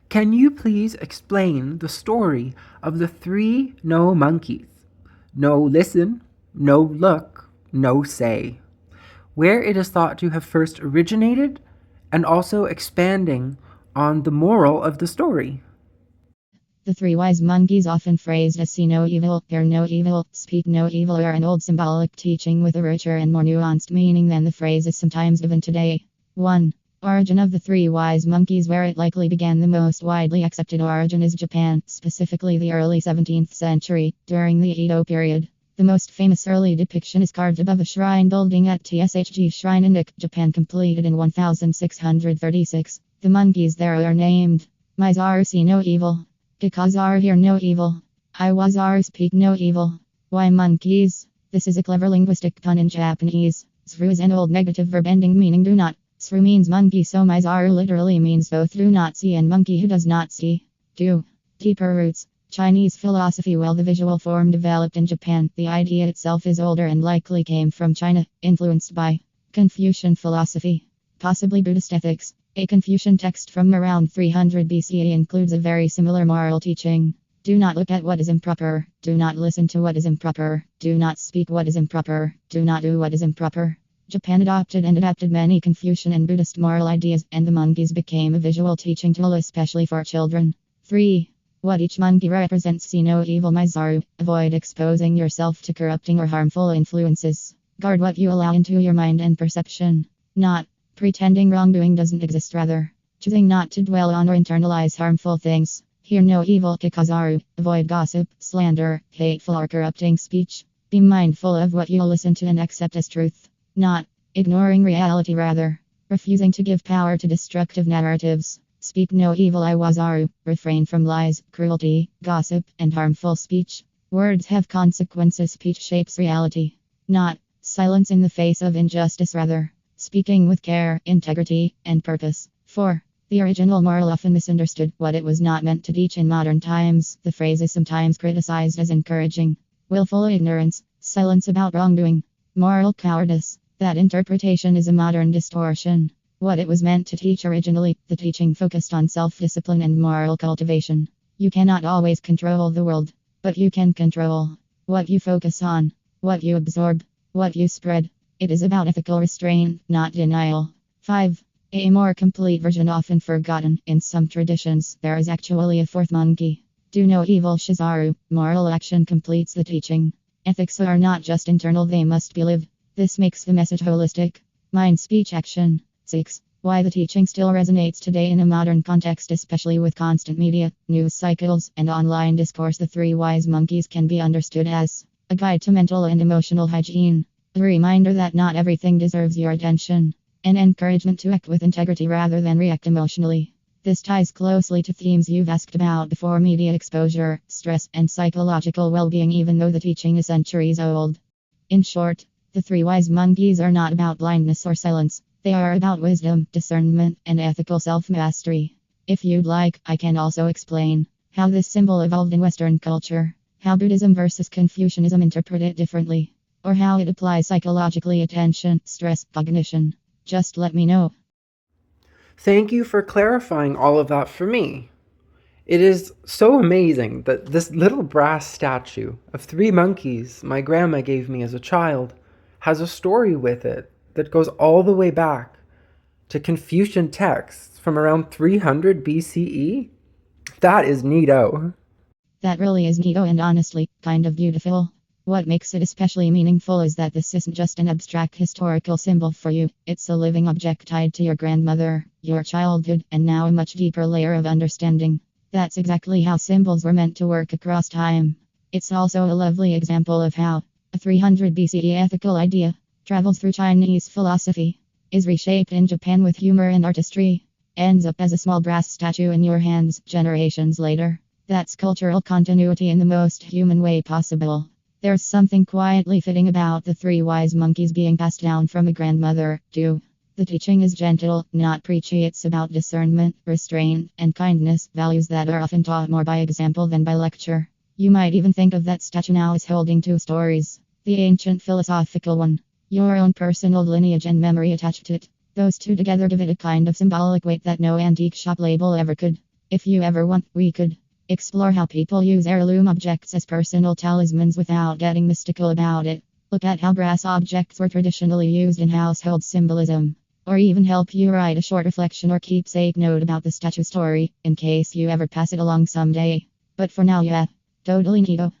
Can you please explain the story of the three no monkeys? No listen, no look, no say. Where it is thought to have first originated, and also expanding on the moral of the story. The three wise monkeys, often phrased as see no evil, hear no evil, speak no evil, are an old symbolic teaching with a richer and more nuanced meaning than the phrase is sometimes given today. 1. Origin of the three wise monkeys. Where it likely began, the most widely accepted origin is Japan, specifically the early 17th century, during the Edo period. The most famous early depiction is carved above a shrine building at Tshg Shrine in Nik, Japan, completed in 1636. The monkeys there are named Mizaru see no evil, Kikazar hear no evil, Iwazar speak no evil. Why monkeys? This is a clever linguistic pun in Japanese. Sru is an old negative verb ending meaning do not. Sru means monkey, so Mizaru literally means both do not see and monkey who does not see. 2. Deeper roots. Chinese philosophy. While the visual form developed in Japan, the idea itself is older and likely came from China, influenced by Confucian philosophy, possibly Buddhist ethics. A Confucian text from around 300 BCE includes a very similar moral teaching. Do not look at what is improper, do not listen to what is improper, do not speak what is improper, do not do what is improper. Japan adopted and adapted many Confucian and Buddhist moral ideas, and the monkeys became a visual teaching tool, especially for children. 3. What each monkey represents. See no evil, Mizaru. Avoid exposing yourself to corrupting or harmful influences. Guard what you allow into your mind and perception. Not pretending wrongdoing doesn't exist, rather choosing not to dwell on or internalize harmful things. Hear no evil, Kikazaru. Avoid gossip, slander, hateful or corrupting speech. Be mindful of what you listen to and accept as truth. Not ignoring reality, rather refusing to give power to destructive narratives. Speak no evil, Iwazaru. Refrain from lies, cruelty, gossip, and harmful speech. Words have consequences. Speech shapes reality. Not silence in the face of injustice, rather speaking with care, integrity, and purpose. 4. The original moral, often misunderstood. What it was not meant to teach in modern times. The phrase is sometimes criticized as encouraging willful ignorance, silence about wrongdoing, moral cowardice. That interpretation is a modern distortion. What it was meant to teach originally, the teaching focused on self-discipline and moral cultivation. You cannot always control the world, but you can control what you focus on, what you absorb, what you spread. It is about ethical restraint, not denial. 5. A more complete version, often forgotten. In some traditions, there is actually a fourth monkey. Do no evil, Shizaru. Moral action completes the teaching. Ethics are not just internal, they must be lived. This makes the message holistic. Mind, speech, action. 6. Why the teaching still resonates today in a modern context, especially with constant media, news cycles, and online discourse. The three wise monkeys can be understood as a guide to mental and emotional hygiene, a reminder that not everything deserves your attention, an encouragement to act with integrity rather than react emotionally. This ties closely to themes you've asked about before: media exposure, stress, and psychological well-being, even though the teaching is centuries old. In short, the three wise monkeys are not about blindness or silence. They are about wisdom, discernment, and ethical self-mastery. If you'd like, I can also explain how this symbol evolved in Western culture, how Buddhism versus Confucianism interpret it differently, or how it applies psychologically: attention, stress, cognition. Just let me know. Thank you for clarifying all of that for me. It is so amazing that this little brass statue of three monkeys my grandma gave me as a child has a story with it that goes all the way back to Confucian texts from around 300 BCE. That is neato. That really is neato and honestly kind of beautiful. What makes it especially meaningful is that this isn't just an abstract historical symbol for you, it's a living object tied to your grandmother, your childhood, and now a much deeper layer of understanding. That's exactly how symbols were meant to work across time. It's also a lovely example of how a 300 BCE ethical idea travels through Chinese philosophy, is reshaped in Japan with humor and artistry, ends up as a small brass statue in your hands generations later. That's cultural continuity in the most human way possible. There's something quietly fitting about the three wise monkeys being passed down from a grandmother, too. The teaching is gentle, not preachy. It's about discernment, restraint, and kindness, values that are often taught more by example than by lecture. You might even think of that statue now as holding two stories: the ancient philosophical one, your own personal lineage and memory attached to it. Those two together give it a kind of symbolic weight that no antique shop label ever could. If you ever want, we could explore how people use heirloom objects as personal talismans without getting mystical about it. Look at how brass objects were traditionally used in household symbolism. Or even help you write a short reflection or keepsake note about the statue story, in case you ever pass it along someday. But for now, yeah, totally neato.